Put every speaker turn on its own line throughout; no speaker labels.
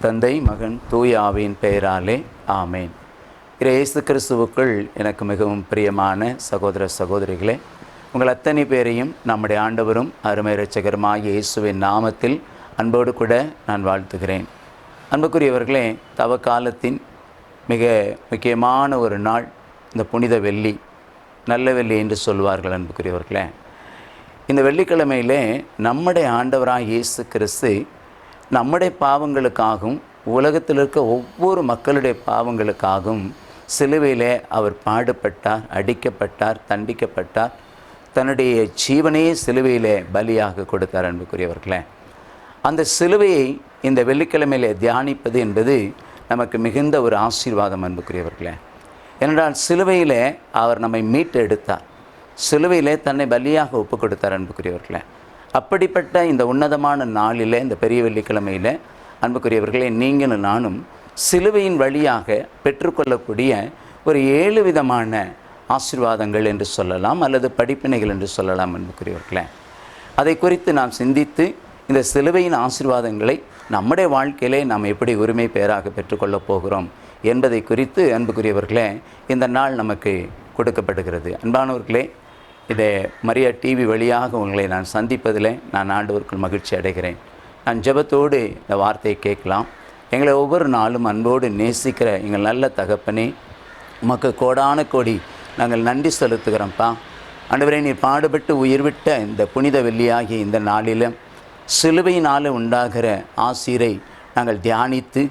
தந்தை, மகன், தூய ஆவியின் பெயராலே ஆமேன். இயேசு கிறிஸ்துவுக்குள் எனக்கு மிகவும் பிரியமான சகோதர சகோதரிகளே, உங்கள் அத்தனை பேரையும் நம்முடைய ஆண்டவரும் அருமை இரட்சகருமாகிய இயேசுவின் நாமத்தில் அன்போடு கூட நான் வாழ்த்துகிறேன். அன்புக்குரியவர்களே, தவ காலத்தின் மிக முக்கியமான ஒரு நாள் இந்த புனித வெள்ளி, நல்ல வெள்ளி என்று சொல்வார்கள். அன்புக்குரியவர்களே, இந்த வெள்ளிக்கிழமையிலே நம்முடைய ஆண்டவராக இயேசு கிறிஸ்து நம்முடைய பாவங்களுக்காகவும் உலகத்தில் இருக்க ஒவ்வொரு மக்களுடைய பாவங்களுக்காகவும் சிலுவையிலே அவர் பாடுபட்டார், அடிக்கப்பட்டார், தண்டிக்கப்பட்டார், தன்னுடைய ஜீவனையே சிலுவையிலே பலியாக கொடுத்தார். அன்புக்குரியவர்களே, அந்த சிலுவையை இந்த வெள்ளிக்கிழமையிலே தியானிப்பது என்பது நமக்கு மிகுந்த ஒரு ஆசீர்வாதம். அன்புக்குரியவர்களே, ஏனென்றால் சிலுவையிலே அவர் நம்மை மீட்டு எடுத்தார், சிலுவையிலே தன்னை பலியாக ஒப்பு கொடுத்தார். அன்புக்குரியவர்களே, அப்படிப்பட்ட இந்த உன்னதமான நாளில், இந்த பெரிய வெள்ளிக்கிழமையில் அன்புக்குரியவர்களே, நீங்களும் நானும் சிலுவையின் வழியாக பெற்றுக்கொள்ளக்கூடிய ஒரு 7 விதமான ஆசீர்வாதங்கள் என்று சொல்லலாம், அல்லது படிப்பினைகள் என்று சொல்லலாம். அன்புக்குரியவர்களே, அதை குறித்து நாம் சிந்தித்து இந்த சிலுவையின் ஆசீர்வாதங்களை நம்முடைய வாழ்க்கையிலே நாம் எப்படி உரிமை பெயராக பெற்றுக்கொள்ளப் போகிறோம் என்பதை குறித்து அன்புக்குரியவர்களே இந்த நாள் நமக்கு கொடுக்கப்படுகிறது. அன்பானவர்களே, இதை மரியா டிவி வழியாக உங்களை நான் சந்திப்பதில் நான் ஆண்டவருக்குள் மகிழ்ச்சி அடைகிறேன். நான் ஜெபத்தோடு இந்த வார்த்தையை கேட்கலாம். எங்களை ஒவ்வொரு நாளும் அன்போடு நேசிக்கிற எங்கள் நல்ல தகப்பனே, உமக்கு கோடான கோடி நாங்கள் நன்றி செலுத்துகிறோம்ப்பா. ஆண்டவரே, நீர் பாடுபட்டு உயிர்விட்ட இந்த புனித வெள்ளியாகிய இந்த நாளில் சிலுவையினால் உண்டாகிற ஆசீரை நாங்கள் தியானித்து,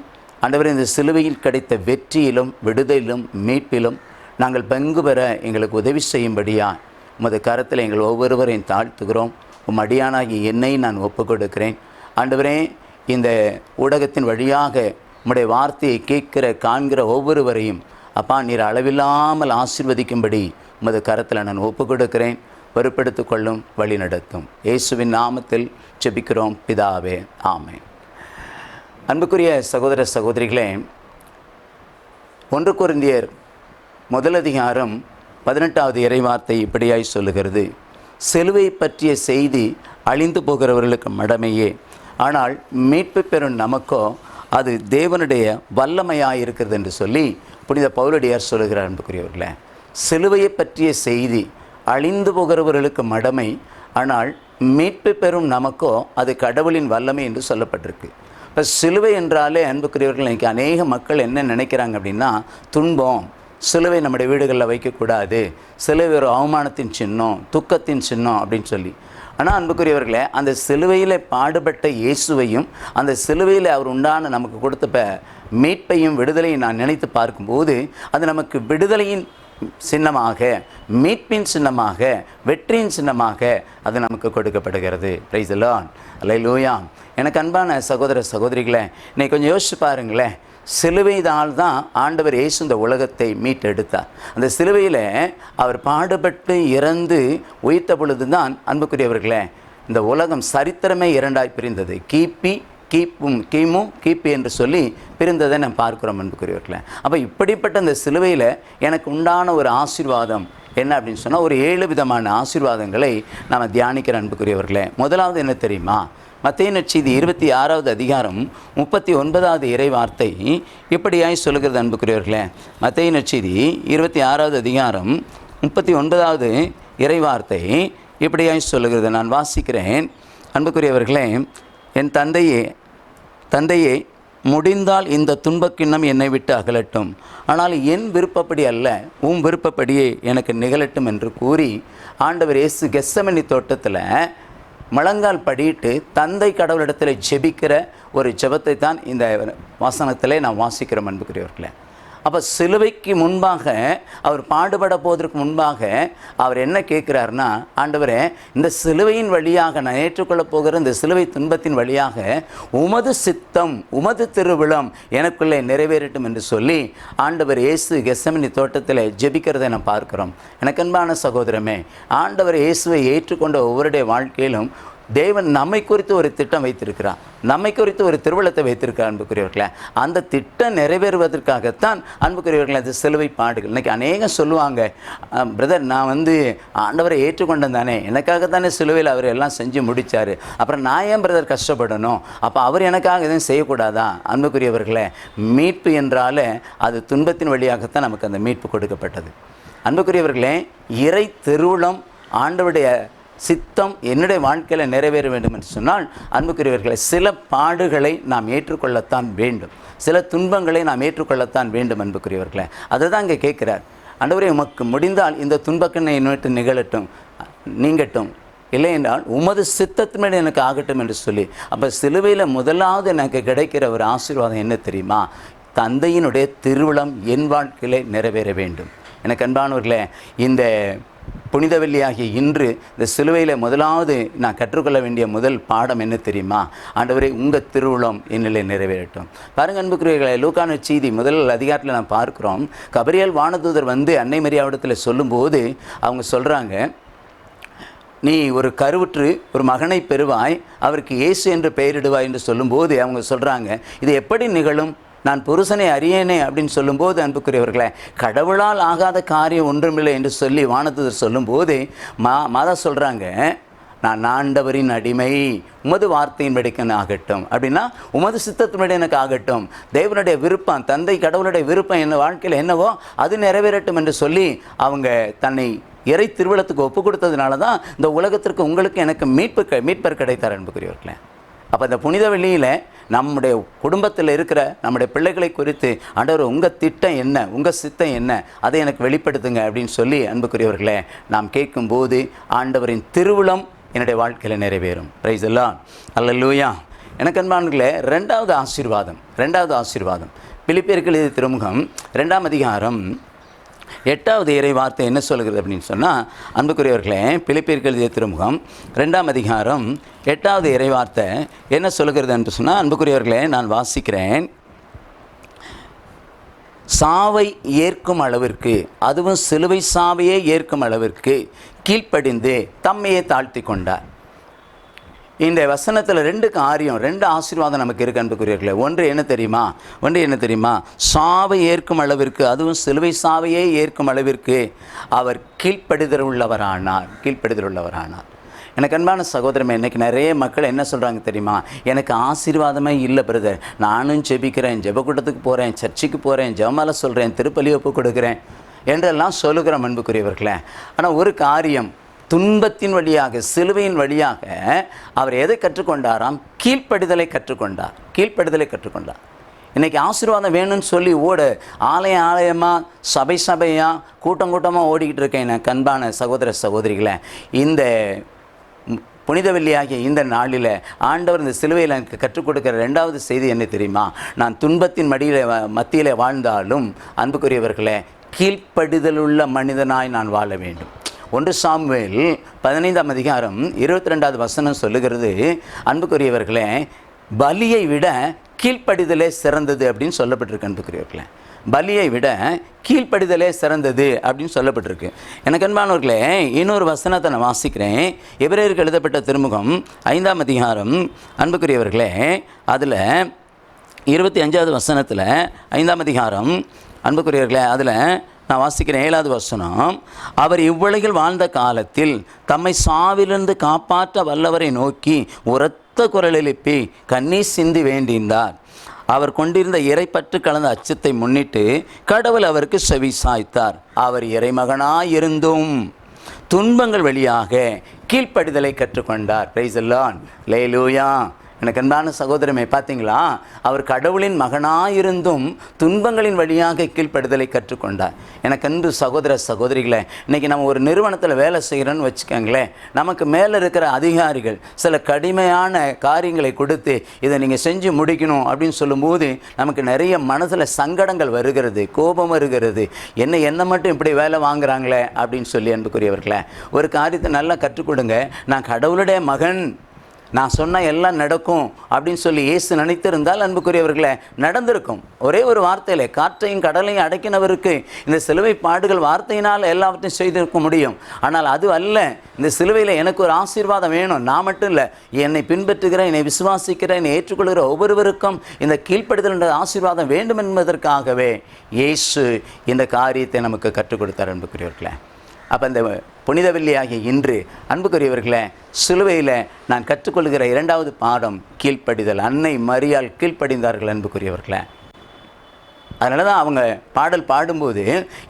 ஆண்டவரே, இந்த சிலுவையில் கிடைத்த வெற்றியிலும் விடுதலிலும் மீட்பிலும் நாங்கள் பங்கு பெற எங்களுக்கு உதவி செய்யும்படியா உமது கரத்தில் எங்கள் ஒவ்வொருவரையும் தாழ்த்துகிறோம். அடியானாகி என்னை நான் ஒப்பு கொடுக்கிறேன். ஆண்டவரே, இந்த ஊடகத்தின் வழியாக உம்முடைய வார்த்தையை கேட்கிற காண்கிற ஒவ்வொருவரையும் அப்பா நீர் அளவில்லாமல் ஆசீர்வதிக்கும்படி உமது கரத்தில் நான் ஒப்பு கொடுக்கிறேன். பொறுப்பெடுத்து கொள்ளும், வழி நடத்தும். இயேசுவின் நாமத்தில் ஜெபிக்கிறோம் பிதாவே, ஆமென். அன்புக்குரிய சகோதர சகோதரிகளே, 1 கொரிந்தியர் 1:18 இறைவார்த்தை இப்படியாய் சொல்லுகிறது: சிலுவை பற்றிய செய்தி அழிந்து போகிறவர்களுக்கு மடமையே, ஆனால் மீட்பு பெறும் நமக்கோ அது தேவனுடைய வல்லமையாயிருக்கிறது என்று சொல்லி புனித பவுலடியார் சொல்லுகிறார். அன்புக்குரியவர்களே, சிலுவையை பற்றிய செய்தி அழிந்து போகிறவர்களுக்கு மடமை, ஆனால் மீட்பு பெறும் நமக்கோ அது கடவுளின் வல்லமை என்று சொல்லப்பட்டிருக்கு. இப்போ சிலுவை என்றாலே அன்புக்குரியவர்கள் இன்றைக்கி அநேக மக்கள் என்ன நினைக்கிறாங்க அப்படின்னா, துன்பம், சிலுவை நம்முடைய வீடுகளில் வைக்கக்கூடாது, சிலுவை ஒரு அவமானத்தின் சின்னம், துக்கத்தின் சின்னம் அப்படின்னு சொல்லி. ஆனால் அன்புக்குரியவர்களே, அந்த சிலுவையில் பாடுபட்ட இயேசுவையும் அந்த சிலுவையில் அவர் உண்டான நமக்கு கொடுத்த மீட்பையும் விடுதலையும் நான் நினைத்து பார்க்கும்போது அது நமக்கு விடுதலையின் சின்னமாக, மீட்பின் சின்னமாக, வெற்றியின் சின்னமாக அது நமக்கு கொடுக்கப்படுகிறது. பிரைஸ் தி லார்ட், அல்லேலூயா. எனக்கு அன்பான சகோதர சகோதரிகளே, இன்னைக்கு கொஞ்சம் யோசிச்சு பாருங்களேன். சிலுவைதால் தான் ஆண்டவர் இயேசு இந்த உலகத்தை மீட்டெடுத்தார். அந்த சிலுவையில் அவர் பாடுபட்டு இறந்து உயிர்த்த பொழுது தான் அன்புக்குரியவர்களே இந்த உலகம் சரித்திரமே 2ஆய் பிரிந்தது. கிமு கிபி என்று சொல்லி பிரிந்ததை நாம் பார்க்குறோம். அன்புக்குரியவர்களே, அப்போ இப்படிப்பட்ட அந்த சிலுவையில் எனக்கு உண்டான ஒரு ஆசீர்வாதம் என்ன அப்படின்னு சொன்னால், ஒரு 7 விதமான ஆசீர்வாதங்களை நாம் தியானிக்கிற. அன்புக்குரியவர்களே, முதலாவது என்ன தெரியுமா? மத்தேயு நற்செய்தி 26வது அதிகாரம் 39வது இறைவார்த்தை இப்படியாய் சொல்லுகிறது. அன்புக்குரியவர்களே, மத்தேயு நற்செய்தி 26வது அதிகாரம் 39வது இறைவார்த்தை இப்படியாய் சொல்லுகிறது. நான் வாசிக்கிறேன். அன்புக்குரியவர்களே, என் தந்தையே முடிந்தால் இந்த துன்பக்கிண்ணம் என்னை விட்டு அகலட்டும், ஆனால் என் விருப்பப்படி அல்ல, உம் விருப்பப்படியே எனக்கு நிகழட்டும் என்று கூறி ஆண்டவர் இயேசு கெத்செமனி தோட்டத்தில் முழங்கால் படியிட்டு தந்தை கடவுளிடத்தில் ஜெபிக்கிற ஒரு ஜெபத்தை தான் இந்த வசனத்திலே நாம் வாசிக்கிறோம். அன்புக்குரியவர்களே, அப்போ சிலுவைக்கு முன்பாக அவர் பாடுபட போவதற்கு முன்பாக அவர் என்ன கேட்குறாருன்னா, ஆண்டவரே, இந்த சிலுவையின் வழியாக நான் ஏற்றுக்கொள்ளப் போகிற இந்த சிலுவை துன்பத்தின் வழியாக உமது சித்தம், உமது திருவிழம் எனக்குள்ளே நிறைவேறட்டும் என்று சொல்லி ஆண்டவர் இயேசு கெத்செமனி தோட்டத்தில் ஜெபிக்கிறதை நான் பார்க்கிறோம். எனக்கு அன்பான சகோதரமே, ஆண்டவர் இயேசுவை ஏற்றுக்கொண்ட ஒவ்வொருடைய வாழ்க்கையிலும் தேவன் நம்மை குறித்து ஒரு திட்டம் வைத்திருக்கிறார், நம்மை குறித்து ஒரு திருவிழத்தை வைத்திருக்கிறார். அன்புக்குரியவர்களே, அந்த திட்டம் நிறைவேறுவதற்காகத்தான் அன்புக்குரியவர்களே அது சிலுவை பாடுகள். இன்றைக்கி அநேகம் சொல்லுவாங்க, பிரதர் நான் ஆண்டவரை ஏற்றுக்கொண்டேன் தானே, எனக்காக தானே சிலுவையில் அவர் எல்லாம் செஞ்சு முடித்தார், அப்புறம் நான் ஏன் பிரதர் கஷ்டப்படணும், அப்போ அவர் எனக்காக எதுவும் செய்யக்கூடாதா? அன்புக்குரியவர்களே, மீட்பு என்றாலே அது துன்பத்தின் வழியாகத்தான் நமக்கு அந்த மீட்பு கொடுக்கப்பட்டது. அன்புக்குரியவர்களே, இறை திருவுளம் ஆண்டவருடைய சித்தம் என்னுடைய வாழ்க்கையில் நிறைவேற வேண்டும் என்று சொன்னால் அன்புக்குரியவர்களை சில பாடுகளை நாம் ஏற்றுக்கொள்ளத்தான் வேண்டும், சில துன்பங்களை நாம் ஏற்றுக்கொள்ளத்தான் வேண்டும். அன்புக்குரியவர்களை அதை தான் இங்கே கேட்குறார். ஆண்டவரே, உமக்கு முடிந்தால் இந்த துன்பக்கண்ணை என்னட்டு நிகழட்டும், நீங்கட்டும், இல்லை என்றால் உமது சித்தத்தின் எனக்கு ஆகட்டும் என்று சொல்லி. அப்போ சிலுவையில் முதலாவது எனக்கு கிடைக்கிற ஒரு ஆசீர்வாதம் என்ன தெரியுமா? தந்தையினுடைய திருவிழம் என் வாழ்க்கையிலே நிறைவேற வேண்டும். எனக்கு அன்பானவர்களே, இந்த புனித வெள்ளியாகிய இன்று இந்த சிலுவையில் முதலாவது நான் கற்றுக்கொள்ள வேண்டிய முதல் பாடம் என்ன தெரியுமா? ஆண்டவரே, உங்கள் திருவுளம் என்னிலே நிறைவேறட்டும். பாருங்கள் அன்புக்குரியவர்களே, லூக்கான செய்தி முதல் அதிகாரத்தில் நான் பார்க்குறோம். கபிரியேல் வானதூதர் அன்னை மரியாவிடத்தில் சொல்லும்போது அவங்க சொல்கிறாங்க, நீ ஒரு கருவுற்று ஒரு மகனை பெறுவாய், அவருக்கு இயேசு என்று பெயரிடுவாய் என்று சொல்லும்போது அவங்க சொல்கிறாங்க, இது எப்படி நிகழும், நான் புருஷனை அறியேனே அப்படின்னு சொல்லும்போது அன்புக்குரியவர்களே, கடவுளால் ஆகாத காரியம் ஒன்றுமில்லை என்று சொல்லி வானதூதர் சொல்லும்போது மாதா சொல்கிறாங்க, நான் ஆண்டவரின் அடிமை, உமது வார்த்தையின் படிக்கன் ஆகட்டும், அப்படின்னா உமது சித்தத்தின்படி எனக்கு ஆகட்டும், தேவனுடைய விருப்பம், தந்தை கடவுளுடைய விருப்பம் என்ன வாழ்க்கையில் என்னவோ அது நிறைவேறட்டும் என்று சொல்லி அவங்க தன்னை இறை திருவிழத்துக்கு ஒப்பு கொடுத்ததுனால தான் இந்த உலகத்திற்கு உங்களுக்கு எனக்கு மீட்பர் கிடைத்தார். அன்புக்குரியவர்களே, அப்போ இந்த புனித வெள்ளியில் நம்முடைய குடும்பத்தில் இருக்கிற நம்முடைய பிள்ளைகளை குறித்து ஆண்டவர் உங்கள் திட்டம் என்ன, உங்கள் சித்தம் என்ன, அதை எனக்கு வெளிப்படுத்துங்க அப்படின்னு சொல்லி அன்புக்குரியவர்களே நாம் கேட்கும்போது ஆண்டவரின் திருவுளம் என்னுடைய வாழ்க்கையில் நிறைவேறும். பிரைஸ் எல்லாம் அல்லேலூயா. எனக்கு அன்பானவர்களே, ரெண்டாவது ஆசீர்வாதம் பிலிப்பியருக்கு எழுதிய திருமுகம் 2ஆம் அதிகாரம் 8வது இறை வார்த்தை என்ன சொல்கிறது அப்படின்னு சொன்னால் அன்புக்குரியவர்களே, பிலிப்பியருக்கு எழுதிய திருமுகம் 2ஆம் அதிகாரம் 8வது இறை வார்த்தை என்ன சொல்கிறது என்று சொன்னால் அன்புக்குரியவர்களே, நான் வாசிக்கிறேன். சாவை ஏற்கும் அளவிற்கு, அதுவும் சிலுவை சாவையே ஏற்கும் அளவிற்கு கீழ்ப்படிந்து தம்மையே தாழ்த்தி கொண்டார். இந்த வசனத்தில் 2 காரியம், 2 ஆசீர்வாதம் நமக்கு இருக்கு அன்புக்குரியவர்களே. ஒன்று என்ன தெரியுமா? சாவை ஏற்கும் அளவிற்கு, அதுவும் சிலுவை சாவையே ஏற்கும் அளவிற்கு அவர் கீழ்ப்படிதல் உள்ளவரானார். எனக்கு அன்பான சகோதரமே, இன்றைக்கி நிறைய மக்கள் என்ன சொல்கிறாங்க தெரியுமா? எனக்கு ஆசீர்வாதமே இல்லை பிரதர், நானும் ஜெபிக்கிறேன், ஜெபக்கூட்டத்துக்கு போகிறேன், சர்ச்சுக்கு போகிறேன், ஜெபமாலை சொல்கிறேன், திருப்பலி ஒப்பு கொடுக்குறேன் என்றெல்லாம் சொல்லுகிறோம் அன்புக்குரியவர்களே. ஆனால் ஒரு காரியம், துன்பத்தின் வழியாக, சிலுவையின் வழியாக அவர் எதை கற்றுக்கொண்டாராம்? கீழ்ப்படிதலை கற்றுக்கொண்டார். இன்றைக்கி ஆசீர்வாதம் வேணும்னு சொல்லி ஆலயமாக சபையாக கூட்டமாக ஓடிக்கிட்டு இருக்கேன். எனக்கு அன்பான சகோதர சகோதரிகளை, இந்த புனித வெள்ளியாகிய இந்த நாளில் ஆண்டவர் இந்த சிலுவையில் எனக்கு கற்றுக் கொடுக்கிற 2வது செய்தி என்ன தெரியுமா? நான் துன்பத்தின் மத்தியில் வாழ்ந்தாலும் அன்புக்குரியவர்களே, கீழ்ப்படிதலுள்ள மனிதனாய் நான் வாழ வேண்டும். 1 சாமுவேல் 15ஆம் அதிகாரம் 22வது வசனம் சொல்லுகிறது, அன்புக்குரியவர்களே, பலியை விட கீழ்ப்படிதலே சிறந்தது அப்படின்னு சொல்லப்பட்டிருக்கு. அன்புக்குரியவர்களே, பலியை விட கீழ்ப்படிதலே சிறந்தது அப்படின்னு சொல்லப்பட்டிருக்கு. எனக்கு அன்பானவர்களே, இன்னொரு வசனத்தை நான் வாசிக்கிறேன். எபிரேயருக்கு எழுதப்பட்ட திருமுகம் 5ஆம் அதிகாரம் அன்புக்குரியவர்களே, அதில் 25வது வசனத்தில் 5ஆம் அதிகாரம் அன்புக்குரியவர்களே, அதில் நான் வாசிக்கிறேன் 7வது வசனம். அவர் இவ்வுலகில் வாழ்ந்த காலத்தில் தம்மை சாவிலிருந்து காப்பாற்ற வல்லவரை நோக்கி உரத்த குரல் எழுப்பி கண்ணீர் சிந்தி வேண்டினார். அவர் கொண்டிருந்த இறைப்பற்று கலந்த அச்சத்தை முன்னிட்டு கடவுள் அவருக்கு செவி சாய்த்தார். அவர் இறைமகனாயிருந்தும் துன்பங்கள் வழியாக கீழ்ப்படிதலை கற்றுக்கொண்டார். பிரைஸ் தி லார்ட், அல்லேலூயா. எனக்கு அன்பான சகோதரமே, பார்த்தீங்களா, அவர் கடவுளின் மகனாயிருந்தும் துன்பங்களின் வழியாக கீழ்ப்படுதலை கற்றுக்கொண்டார். எனக்கு அன்பு சகோதர சகோதரிகளை, இன்றைக்கி நம்ம ஒரு நிறுவனத்தில் வேலை செய்கிறோன்னு வச்சுக்கோங்களேன், நமக்கு மேலே இருக்கிற அதிகாரிகள் சில கடுமையான காரியங்களை கொடுத்து இதை நீங்கள் செஞ்சு முடிக்கணும் அப்படின்னு சொல்லும்போது நமக்கு நிறைய மனசில் சங்கடங்கள் வருகிறது, கோபம் வருகிறது. என்ன மட்டும் இப்படி வேலை வாங்குறாங்களே அப்படின்னு சொல்லி அன்புக்குரியவர்களே, ஒரு காரியத்தை நல்லா கற்றுக் கொடுங்க. நான் கடவுளுடைய மகன், நான் சொன்னால் எல்லாம் நடக்கும் அப்படின்னு சொல்லி இயேசு நினைத்திருந்தால் அன்புக்குரியவர்களே நடந்திருக்கும். ஒரே ஒரு வார்த்தையில் காற்றையும் கடலையும் அடக்கினவருக்கு இந்த சிலுவை பாடுகள் வார்த்தையினால் எல்லாவற்றையும் செய்திருக்க முடியும். ஆனால் அது அல்ல. இந்த சிலுவையில் எனக்கு ஒரு ஆசீர்வாதம் வேணும். நான் மட்டும் இல்லை, என்னை பின்பற்றுகிற, என்னை விசுவாசிக்கிற, என்னை ஏற்றுக்கொள்கிற ஒவ்வொருவருக்கும் இந்த கீழ்ப்படுதல் என்ற ஆசீர்வாதம் வேண்டும் என்பதற்காகவே இயேசு இந்த காரியத்தை நமக்கு கற்றுக் கொடுத்தார் அன்புக்குரியவர்களே. அப்போ இந்த புனித வெள்ளியாகிய இன்று அன்புக்குரியவர்களே, சிலுவையில் நான் கற்றுக்கொள்கிற இரண்டாவது பாடம் கீழ்ப்படிதல். அன்னை மரியாள் கீழ்ப்படிந்தார்கள் அன்புக்குரியவர்களே. அதனால தான் அவங்க பாடல் பாடும்போது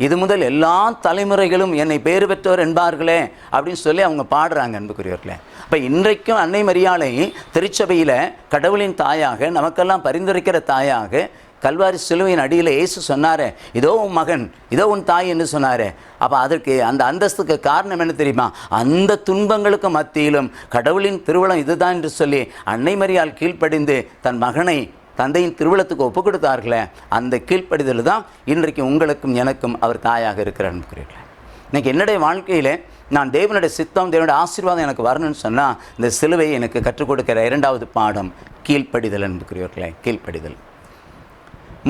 இது முதல் எல்லா தலைமுறைகளும் என்னை பேறு பெற்றவர் என்பார்களே அப்படின்னு சொல்லி அவங்க பாடுறாங்க அன்புக்குரியவர்களே. இப்போ இன்றைக்கும் அன்னை மரியாளை திருச்சபையில் கடவுளின் தாயாக, நமக்கெல்லாம் பரிந்துரைக்கிற தாயாக, கல்வாரி சிலுவையின் அடியில் இயேசு சொன்னார், இதோ உன் மகன், இதோ உன் தாய் என்று சொன்னார். அப்போ அதற்கு அந்த அந்தஸ்துக்கு காரணம் என்ன தெரியுமா? அந்த துன்பங்களுக்கு மத்தியிலும் கடவுளின் திருவுளம் இதுதான் என்று சொல்லி அன்னை மரியாள் கீழ்ப்படிந்து தன் மகனை தந்தையின் திருவுளத்துக்கு ஒப்பு கொடுத்தார்களே, அந்த கீழ்ப்படிதல் தான் இன்றைக்கு உங்களுக்கும் எனக்கும் அவர் தாயாக இருக்கிறார் அன்புக்குரியவர்களே. இன்றைக்கி என்னுடைய வாழ்க்கையில் நான் தேவனுடைய சித்தம், தேவனுடைய ஆசீர்வாதம் எனக்கு வரணும்னு சொன்னால் இந்த சிலுவையை எனக்கு கற்றுக் கொடுக்கிற இரண்டாவது பாடம் கீழ்ப்படிதல் அன்புக்குரியவர்களே, கீழ்ப்படிதல்.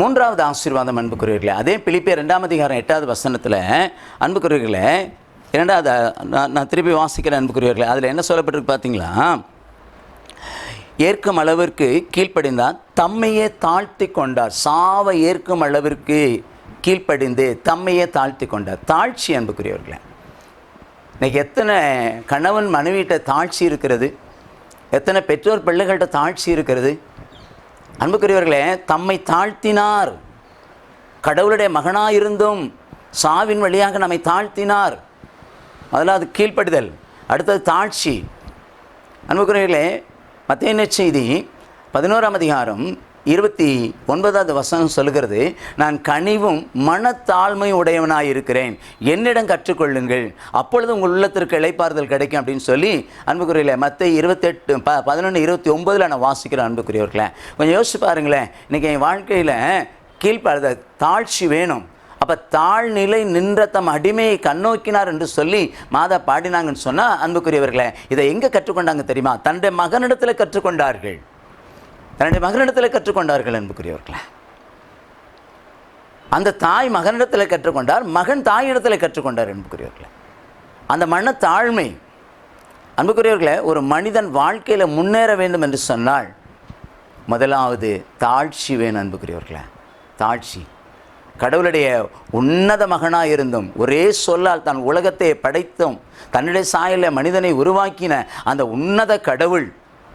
மூன்றாவது ஆசீர்வாதம் அன்புக்குரியவர்களே, அதே பிலிப்பியர் 2ஆம் அதிகாரம் 8வது வசனத்தில் அன்புக்குரியவர்களே, இரண்டாவது நான் திருப்பி வாசிக்கிறேன் அன்புக்குரியவர்களே. அதில் என்ன சொல்லப்பட்டிருக்கு பார்த்தீங்களா? ஏற்கும் அளவிற்கு கீழ்ப்படிந்தார், தம்மையே தாழ்த்தி கொண்டார். சாவை ஏற்கும் அளவிற்கு கீழ்ப்படிந்து தம்மையே தாழ்த்தி கொண்டார். தாழ்ச்சி அன்புக்குரியவர்களே. இன்றைக்கி எத்தனை கணவன் மனைவியிட்ட தாழ்ச்சி இருக்கிறது, எத்தனை பெற்றோர் பிள்ளைகள்கிட்ட தாழ்ச்சி இருக்கிறது அன்புக்குரியவர்களே. தம்மை தாழ்த்தினார். கடவுளுடைய மகனாயிருந்தும் சாவின் வழியாக நம்மை தாழ்த்தினார். அதில் அது கீழ்ப்படிதல். அடுத்தது தாழ்ச்சி அன்புக்குரியவர்களே. மத்தேயு நற்செய்தி 11ஆம் அதிகாரம் 29வது வசனம் சொல்கிறது, நான் கனிவும் மனத்தாழ்மை உடையவனாய் இருக்கிறேன், என்னிடம் கற்றுக்கொள்ளுங்கள், அப்பொழுது உங்கள் உள்ளத்திற்கு இளைப்பாறுதல் கிடைக்கும் அப்படின்னு சொல்லி அன்புக்குரியவர்களே மத்தேயு 28:11-29 நான் வாசிக்கிறேன் அன்புக்குரியவர்களே. கொஞ்சம் யோசிச்சு பாருங்களேன். இன்றைக்கி என் வாழ்க்கையில் கீழ்ப்படுதல் தாழ்ச்சி வேணும். அப்போ தாழ்நிலை நின்ற தம் அடிமையை கண்ணோக்கினார் என்று சொல்லி மாதா பாடினாங்கன்னு சொன்னால் அன்புக்குரியவர்களே, இதை எங்கே கற்றுக்கொண்டாங்க தெரியுமா? தன்னுடைய மகனிடத்தில் கற்றுக்கொண்டார்கள். தன்னுடைய மகனிடத்தில் கற்றுக்கொண்டார்கள் அன்புக்குரியவர்களே. அந்த தாய் மகனிடத்தில் கற்றுக்கொண்டார், மகன் தாயிடத்தில் கற்றுக்கொண்டார் அன்புக்குரியவர்களே. அந்த மனத்தாழ்மை அன்புக்குரியவர்களே, ஒரு மனிதன் வாழ்க்கையில் முன்னேற வேண்டும் என்று சொன்னால் முதலாவது தாழ்ச்சி வேணும் அன்புக்குரியவர்களே. தாழ்ச்சி. கடவுளுடைய உன்னத மகனாக இருந்தும் ஒரே சொல்லால் தான் உலகத்தை படைத்தும் தன்னுடைய சாயலில் மனிதனை உருவாக்கின அந்த உன்னத கடவுள்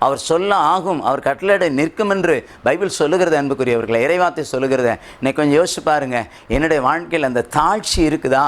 அவர் சொல்ல ஆகும், அவர் கட்டளையிட நிற்கும் என்று பைபிள் சொல்லுகிறது அன்புக்குரியவர்களை, இறைவார்த்தை சொல்லுகிறத. இன்னைக்கு கொஞ்சம் யோசிச்சு பாருங்கள், என்னுடைய வாழ்க்கையில் அந்த தாழ்ச்சி இருக்குதா?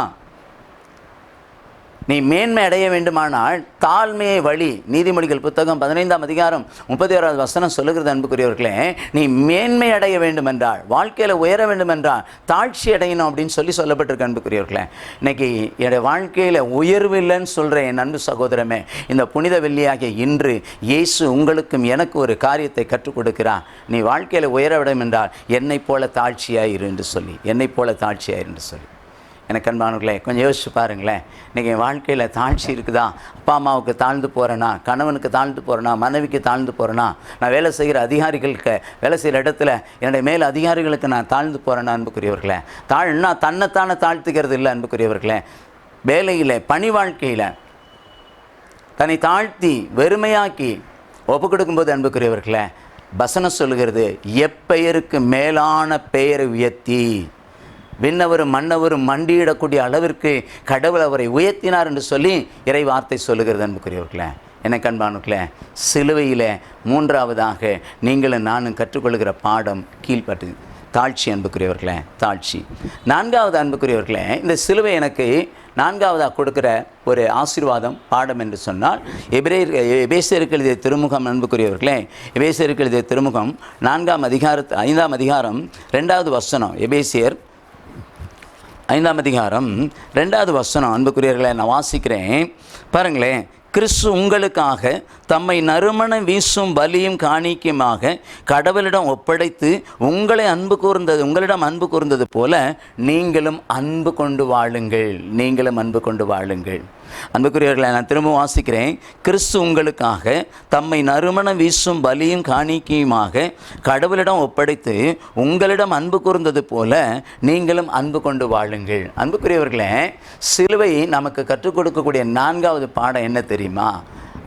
நீ மேன்மை அடைய வேண்டுமானால் தாழ்மையை வழி. நீதிமொழிகள் புத்தகம் 15ஆம் அதிகாரம் 31வது வசனம் சொல்லுகிறது அன்புக்குரியவர்களே, நீ மேன்மை அடைய வேண்டும் என்றால், வாழ்க்கையில் உயர வேண்டும் என்றால் தாழ்ச்சி அடையணும் அப்படின்னு சொல்லப்பட்டிருக்கு அன்புக்குரியவர்களே. இன்னைக்கு என்னுடைய வாழ்க்கையில் உயர்வு இல்லைன்னு சொல்கிறேன் என் அன்பு சகோதரமே. இந்த புனித வெள்ளியாகிய இன்று இயேசு உங்களுக்கும் எனக்கு ஒரு காரியத்தை கற்றுக் கொடுக்கிறார். நீ வாழ்க்கையில் உயர வேண்டும் என்றால் என்னை போல தாழ்ச்சியாயிரு என்று சொல்லி, என்னை போல தாழ்ச்சியாயிரு என்று சொல்லி. எனக்கு அன்பானவர்களே, கொஞ்சம் யோசிச்சு பாருங்களேன். இன்றைக்கி என் வாழ்க்கையில் தாழ்ச்சி இருக்குதா? அப்பா அம்மாவுக்கு தாழ்ந்து போகிறேன்னா, கணவனுக்கு தாழ்ந்து போகிறேன்னா, மனைவிக்கு தாழ்ந்து போகிறேன்னா, நான் வேலை செய்கிற அதிகாரிகளுக்கு, வேலை செய்கிற இடத்துல என்னுடைய மேல் அதிகாரிகளுக்கு நான் தாழ்ந்து போகிறேன்னா அன்புக்குரியவர்களே. தாழ்னா தன்னைத்தானே தாழ்த்துக்கிறது இல்லை அன்புக்குரியவர்களே. வேலையில், பணி வாழ்க்கையில் தன்னை தாழ்த்தி வெறுமையாக்கி ஒப்பு கொடுக்கும்போது அன்புக்குரியவர்களே, வசனம் சொல்லுகிறது, எப்பெயருக்கு மேலான பெயரை உயர்த்தி விண்ணவரும் மன்னவரும் மண்டியிடக்கூடிய அளவிற்கு கடவுள் அவரை உயர்த்தினார் என்று சொல்லி இறை வார்த்தை சொல்லுகிறது அன்புக்குரியவர்களே. எனக்கு அன்பானவர்களே, சிலுவையில் மூன்றாவதாக நீங்களும் நானும் கற்றுக்கொள்கிற பாடம் கீழ்ப்பட்டு தாழ்ச்சி அன்புக்குரியவர்களே, தாழ்ச்சி. நான்காவது அன்புக்குரியவர்களே, இந்த சிலுவை எனக்கு நான்காவதாக கொடுக்குற ஒரு ஆசீர்வாதம் பாடம் என்று சொன்னால் எபேசியருக்கு எழுதிய திருமுகம் அன்புக்குரியவர்களே. எபேசியருக்கு எழுதிய திருமுகம் 5ஆம் அதிகாரம் 2வது வசனம். எபேசியர் 5ஆம் அதிகாரம் 2வது வசனம் அன்புக்குரியவர்களை நான் வாசிக்கிறேன் பாருங்களேன். கிறிஸ்து உங்களுக்காக தம்மை நறுமணம் வீசும் பலியும் காணிக்கையுமாக கடவுளிடம் ஒப்படைத்து உங்களிடம் அன்பு கூர்ந்தது போல நீங்களும் அன்பு கொண்டு வாழுங்கள். அன்புக்குரியவர்களை, நான் திரும்ப வாசிக்கிறேன். கிறிஸ்து உங்களுக்காக தம்மை நறுமணம் வீசும் பலியும் காணிக்கையுமாக கடவுளிடம் ஒப்படைத்து உங்களிடம் அன்பு கூர்ந்தது போல நீங்களும் அன்பு கொண்டு வாழுங்கள். அன்புக்குரியவர்களே, சிலுவை நமக்கு கற்றுக் கொடுக்கக்கூடிய 4வது பாடம் என்ன தெரியுமா?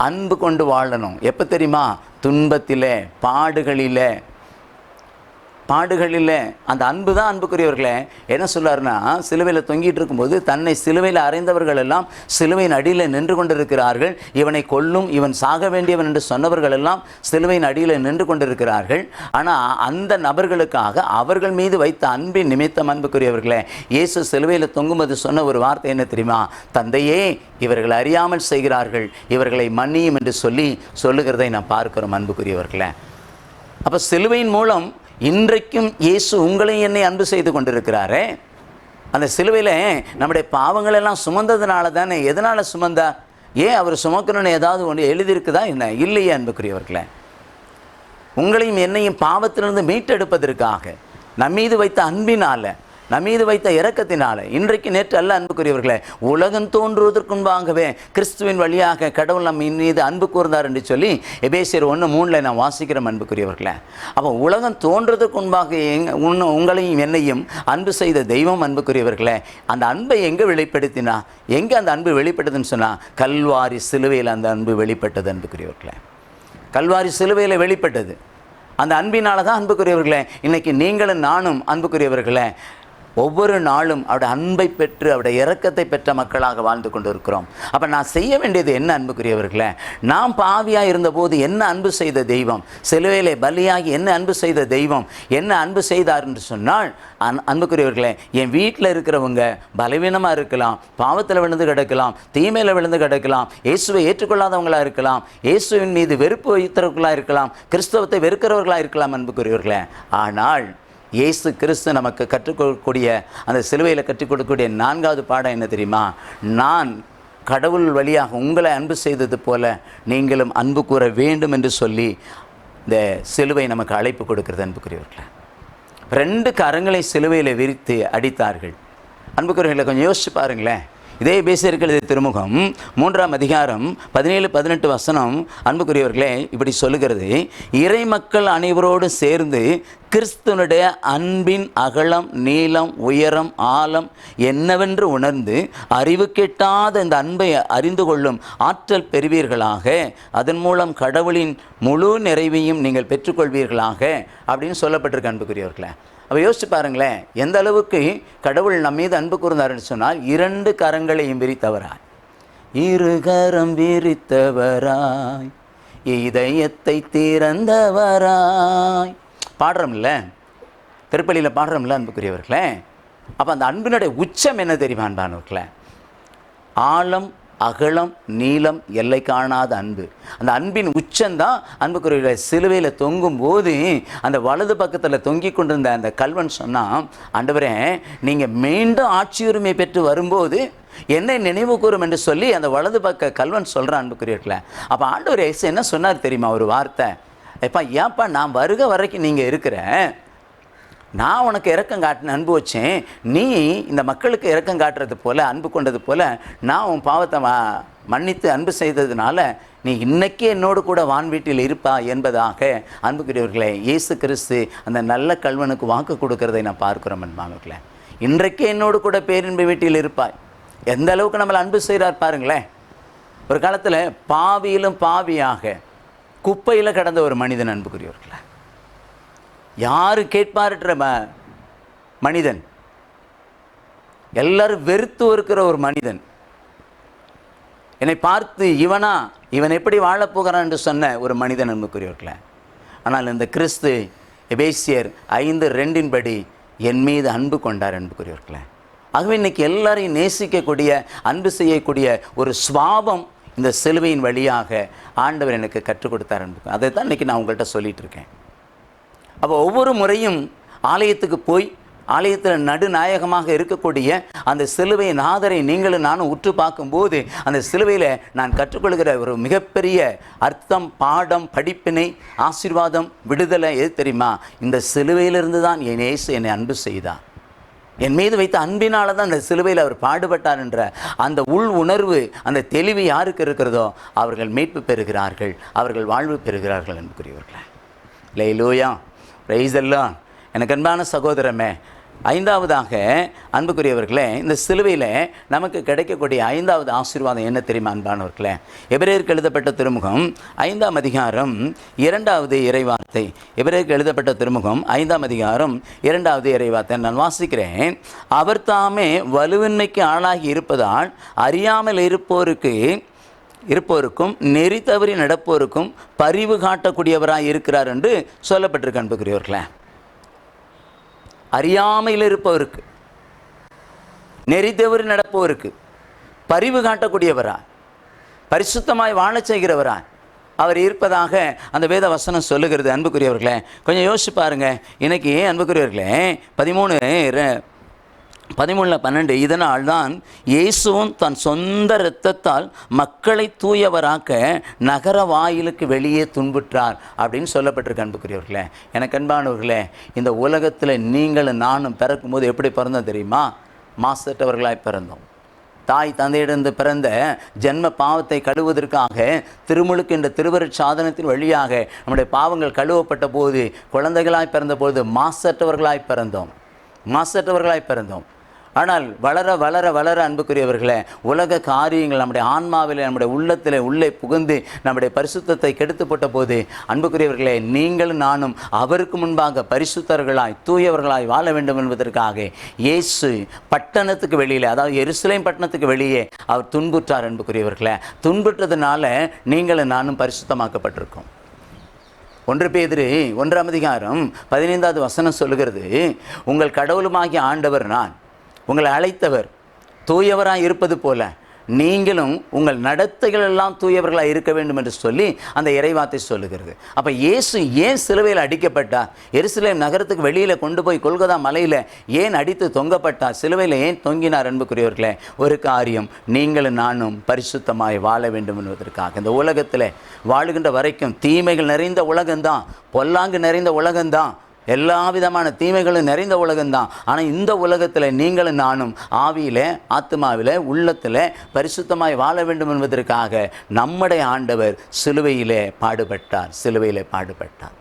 அன்பு கொண்டு வாழணும். எப்போ தெரியுமா? துன்பத்திலே, பாடுகளில் அந்த அன்பு தான். அன்புக்குரியவர்களே, என்ன சொல்லார்னா, சிலுவையில் தொங்கிட்டு இருக்கும்போது தன்னை சிலுவையில் அறைந்தவர்கள் எல்லாம் சிலுவையின் அடியில் நின்று கொண்டிருக்கிறார்கள். இவனை கொல்லும், இவன் சாக வேண்டியவன் என்று சொன்னவர்கள் எல்லாம் சிலுவையின் அடியில் நின்று கொண்டிருக்கிறார்கள். ஆனால் அந்த நபர்களுக்காக அவர்கள் மீது வைத்த அன்பின் நிமித்தம், அன்புக்குரியவர்களே, இயேசு சிலுவையில் தொங்கும்போது சொன்ன ஒரு வார்த்தை என்ன தெரியுமா? தந்தையே, இவர்கள் அறியாமல் செய்கிறார்கள், இவர்களை மன்னியும் என்று சொல்லுகிறதை நான் பார்க்கிறோம். அன்புக்குரியவர்களே, அப்போ சிலுவையின் மூலம் இன்றைக்கும் இயேசு உங்களை என்னை அன்பு செய்து கொண்டிருக்கிறாரே. அந்த சிலுவையில் நம்முடைய பாவங்கள் எல்லாம் சுமந்ததுனால தானே. எதனால் சுமந்தார்? ஏன் அவர் சுமக்கணும்னு ஏதாவது ஒன்று எழுதியிருக்குதா என்ன? இல்லையே அன்புக்குரியவர்களே. உங்களையும் என்னையும் பாவத்திலிருந்து மீட்டெடுப்பதற்காக நம்மீது வைத்த அன்பினால், நம்மீது வைத்த இரக்கத்தினால, இன்றைக்கு நேற்று அல்ல அன்புக்குரியவர்களே, உலகம் தோன்றுவதற்கு முன்பாகவே கிறிஸ்துவின் வழியாக கடவுள் நம்ம மீது அன்பு கூர்ந்தார் என்று சொல்லி எபேசியர் 1:3 நான் வாசிக்கிறோம். அன்புக்குரியவர்களே, அப்போ உலகம் தோன்றதுக்கு முன்பாக உங்களையும் என்னையும் அன்பு செய்த தெய்வம். அன்புக்குரியவர்களே, அந்த அன்பை எங்கே வெளிப்படுத்தினா? எங்கே அந்த அன்பு வெளிப்பட்டதுன்னு சொன்னால், கல்வாரி சிலுவையில் அந்த அன்பு வெளிப்பட்டது. அன்புக்குரியவர்களே, கல்வாரி சிலுவையில் வெளிப்பட்டது. அந்த அன்பினால தான் அன்புக்குரியவர்களே, இன்றைக்கி நீங்களும் நானும் அன்புக்குரியவர்களே ஒவ்வொரு நாளும் அவருடைய அன்பை பெற்று அவருடைய இரக்கத்தை பெற்ற மக்களாக வாழ்ந்து கொண்டு இருக்கிறோம். அப்போ நான் செய்ய வேண்டியது என்ன அன்புக்குரியவர்களே? நாம் பாவியாக இருந்தபோது என்ன அன்பு செய்த தெய்வம், சிலுவையிலே பலியாகி என்ன அன்பு செய்த தெய்வம் என்ன அன்பு செய்தார் என்று சொன்னால், அன்புக்குரியவர்களே, என் வீட்டில் இருக்கிறவங்க பலவீனமாக இருக்கலாம், பாவத்தில் விழுந்து கிடக்கலாம், தீமையில் விழுந்து கிடக்கலாம், இயேசுவை ஏற்றுக்கொள்ளாதவங்களாக இருக்கலாம், இயேசுவின் மீது வெறுப்பு வைத்தவர்களாக இருக்கலாம், கிறிஸ்தவத்தை வெறுக்கிறவர்களாக இருக்கலாம். அன்புக்குரியவர்களே, ஆனால் இயேசு கிறிஸ்து நமக்கு கற்றுக் கொடுக்கக்கூடிய, அந்த சிலுவையில் கற்றுக் கொடுக்கக்கூடிய 4வது பாடம் என்ன தெரியுமா? நான் கடவுள் வழியாக உங்களை அன்பு செய்தது போல நீங்களும் அன்பு கூற வேண்டும் என்று சொல்லி இந்த சிலுவை நமக்கு அழைப்பு கொடுக்கிறது. அன்புக்குரியவர்களே, 2 கரங்களை சிலுவையில் விரித்து அடித்தார்கள். அன்புக்குரியவர்களை, கொஞ்சம் யோசிச்சு பாருங்களேன். இதே எபேசியருக்கு எழுதிய திருமுகம் 3ஆம் அதிகாரம் 17-18 வசனம் அன்புக்குரியவர்களே இப்படி சொல்லுகிறது: இறை மக்கள் அனைவரோடு சேர்ந்து கிறிஸ்துவனுடைய அன்பின் அகலம், நீளம், உயரம், ஆழம் என்னவென்று உணர்ந்து அறிவு கெட்டாத இந்த அன்பை அறிந்து கொள்ளும் ஆற்றல் பெறுவீர்களாக, அதன் மூலம் கடவுளின் முழு நிறைவையும் நீங்கள் பெற்றுக்கொள்வீர்களாக அப்படின்னு சொல்லப்பட்டிருக்கு. அன்புக்குரியவர்களே, அப்போ யோசிச்சு பாருங்களேன், எந்த அளவுக்கு கடவுள் நம்ம மீது அன்பு கூர்ந்தாருன்னு சொன்னால், 2 கரங்களையும் விரித்தவராய், 2 கரம் விரித்தவராய், இதயத்தை திறந்தவராய் பாடுறோம்ல, திருப்பலியில் பாடுறோம்ல அன்புக்குரியவர்களே. அப்போ அந்த அன்பினுடைய உச்சம் என்ன தெரியுமா அன்பானவர்களே? ஆழம், அகலம், நீளம், எல்லை காணாத அன்பு. அந்த அன்பின் உச்சந்தான் அன்புக்குரியவர்களே சிலுவையில் தொங்கும் போது அந்த வலது பக்கத்தில் தொங்கி கொண்டிருந்த அந்த கல்வன் சொன்னான், ஆண்டவரே, நீங்கள் மீண்டும் ஆட்சி உரிமை பெற்று வரும்போது என்னை நினைவு கூறும் என்று சொல்லி அந்த வலது பக்க கல்வன் சொல்கிறான். அன்புக்குரியவர்களே, அப்போ ஆண்டவர் இயேசு என்ன சொன்னார் தெரியுமா? ஒரு வார்த்தை, ஏப்பா நான் வருக வரைக்கும் நீங்கள் இருக்கிற, நான் உனக்கு இரக்கம் காட்டின அன்பு வச்சேன், நீ இந்த மக்களுக்கு இரக்கம் காட்டுறது போல், அன்பு கொண்டது போல் நான் உன் பாவத்தை மன்னித்து அன்பு செய்ததுனால நீ இன்னைக்கே என்னோடு கூட வான் வீட்டில் இருப்பா என்பதாக அன்புக்குரியவர்களே இயேசு கிறிஸ்து அந்த நல்ல கல்வனுக்கு வாக்கு கொடுக்கறதை நான் பார்க்கிறோம். அன்பானவர்களே, இன்றைக்கே என்னோடு கூட பேரின்ப வீட்டில் இருப்பாய். எந்த அளவுக்கு நம்மளை அன்பு செய்கிறார் பாருங்களேன். ஒரு காலத்தில் பாவியிலும் பாவியாக குப்பையில் கிடந்த ஒரு மனிதன் அன்புக்குரியவர்களே, யாரு கேட்பார்ன்ற மனிதன், எல்லாரும் வெறுத்து இருக்கிற ஒரு மனிதன், என்னை பார்த்து இவன் எப்படி வாழப்போகிறான் என்று சொன்ன ஒரு மனிதன் அன்புக்குரியவர்களே. ஆனால் இந்த கிறிஸ்து எபேசியர் 5:2 என் மீது அன்பு கொண்டார் அன்புக்குரியவர்களே. ஆகவே இன்றைக்கி எல்லாரையும் நேசிக்கக்கூடிய, அன்பு செய்யக்கூடிய ஒரு சுவாபம் இந்த சிலுவையின் வழியாக ஆண்டவர் எனக்கு கற்றுக் கொடுத்தார் அன்பு. அதை தான் இன்றைக்கி நான் உங்கள்கிட்ட சொல்லிகிட்டு இருக்கேன். அப்போ ஒவ்வொரு முறையும் ஆலயத்துக்கு போய் ஆலயத்தில் நடுநாயகமாக இருக்கக்கூடிய அந்த சிலுவை நாதரை நீங்களும் நானும் உற்று பார்க்கும்போது அந்த சிலுவையில் நான் கற்றுக்கொள்கிற ஒரு மிகப்பெரிய அர்த்தம், பாடம், படிப்பினை, ஆசீர்வாதம், விடுதலை எது தெரியுமா? இந்த சிலுவையிலிருந்து தான் என் இயேசு என்னை அன்பு செய்தார். என் மீது வைத்த அன்பினால தான் அந்த சிலுவையில் அவர் பாடுபட்டார் என்ற அந்த உள் உணர்வு, அந்த தெளிவு யாருக்கு இருக்கிறதோ அவர்கள் மீட்பு பெறுகிறார்கள், அவர்கள் வாழ்வு பெறுகிறார்கள் என்புக்குரியவர்களே. அல்லேலூயா, பிரைஸ் தி லார்ட். எனக்கு அன்பான சகோதரமே, ஐந்தாவதாக அன்புக்குரியவர்களே, இந்த சிலுவையில் நமக்கு கிடைக்கக்கூடிய ஐந்தாவது ஆசீர்வாதம் என்ன தெரியுமா அன்பானவர்களே? எபிரேயருக்கு எழுதப்பட்ட திருமுகம் 5ஆம் அதிகாரம் 2வது இறைவார்த்தை. எபிரேயருக்கு எழுதப்பட்ட திருமுகம் 5ஆம் அதிகாரம் 2வது இறைவார்த்தை நான் வாசிக்கிறேன். அவர் தாமே வலுவின்மைக்கு ஆளாகி இருப்பதால் அறியாமல் இருப்போருக்கும் நெறி தவறி நடப்போருக்கும் பரிவு காட்டக்கூடியவராக இருக்கிறார் என்று சொல்லப்பட்டிருக்கு அன்புக்குரியவர்களே. அறியாமையில் இருப்பவருக்கு, நெறி தவறி நடப்பவருக்கு பரிவு காட்டக்கூடியவரா, பரிசுத்தமாய் வாழச் செய்கிறவரா அவர் இருப்பதாக அந்த வேத வசனம் சொல்லுகிறது. அன்புக்குரியவர்களே, கொஞ்சம் யோசிச்சு பாருங்க. இன்னைக்கு அன்புக்குரியவர்களே 13:12 இதனால் தான் இயேசுவும் தன் சொந்த இரத்தத்தால் மக்களை தூயவராக்க நகர வாயிலுக்கு வெளியே துன்புற்றார் அப்படின்னு சொல்லப்பட்டிருக்கு அன்புக்குரியவர்களே. எனக்கு அன்பானவர்களே, இந்த உலகத்தில் நீங்களும் நானும் பிறக்கும்போது எப்படி பிறந்தோம் தெரியுமா? மாசற்றவர்களாய் பிறந்தோம். தாய் தந்தையிடந்து பிறந்த ஜென்ம பாவத்தை கழுவுவதற்காக திருமுழுக்கு என்ற திருவருட் சாதனத்தின் வழியாக நம்முடைய பாவங்கள் கழுவப்பட்ட போது, குழந்தைகளாய் பிறந்த போது மாசற்றவர்களாய் பிறந்தோம். ஆனால் வளர வளர வளர அன்புக்குரியவர்களே, உலக காரியங்கள் நம்முடைய ஆன்மாவில், நம்முடைய உள்ளத்தில் உள்ளே புகுந்து நம்முடைய பரிசுத்தத்தை கெடுத்து போட்ட போது அன்புக்குரியவர்களே, நீங்களும் நானும் அவருக்கு முன்பாக பரிசுத்தர்களாய் தூயவர்களாய் வாழ வேண்டும் என்பதற்காக இயேசு பட்டணத்துக்கு வெளியில், அதாவது எருசலேம் பட்டணத்துக்கு வெளியே அவர் துன்புற்றார் அன்புக்குரியவர்களே. துன்புற்றதுனால நீங்களும் நானும் பரிசுத்தமாக்கப்பட்டிருக்கோம். 1 பேதுரு 1ஆம் அதிகாரம் 15வது வசனம் சொல்லுகிறது, உங்கள் கடவுளுமாகிய ஆண்டவர் நான், உங்களை அழைத்தவர் தூயவராக இருப்பது போல நீங்களும் உங்கள் நடத்தைகள் எல்லாம் தூயவர்களாக இருக்க வேண்டும் என்று சொல்லி அந்த இறைவார்த்தை சொல்லுகிறது. அப்போ இயேசு ஏன் சிலுவையில் அடிக்கப்பட்டார்? எருசலேம் நகரத்துக்கு வெளியில் கொண்டு போய் கொல்கதா மலையில் ஏன் அடித்து தொங்கப்பட்டார்? சிலுவையில் ஏன் தொங்கினார்? அன்புக்குரியவர்களே, ஒரு காரியம், நீங்களும் நானும் பரிசுத்தமாய் வாழ வேண்டும் என்பதற்காக. இந்த உலகத்தில் வாழுகின்ற வரைக்கும் தீமைகள் நிறைந்த உலகம்தான், பொல்லாங்கு நிறைந்த உலகம்தான், எல்லா விதமான தீமைகளும் நிறைந்த உலகம்தான். ஆனால் இந்த உலகத்தில் நீங்களும் நானும் ஆவியில், ஆத்மாவில், உள்ளத்தில் பரிசுத்தமாய் வாழ வேண்டும் என்பதற்காக நம்முடைய ஆண்டவர் சிலுவையிலே பாடுபட்டார்.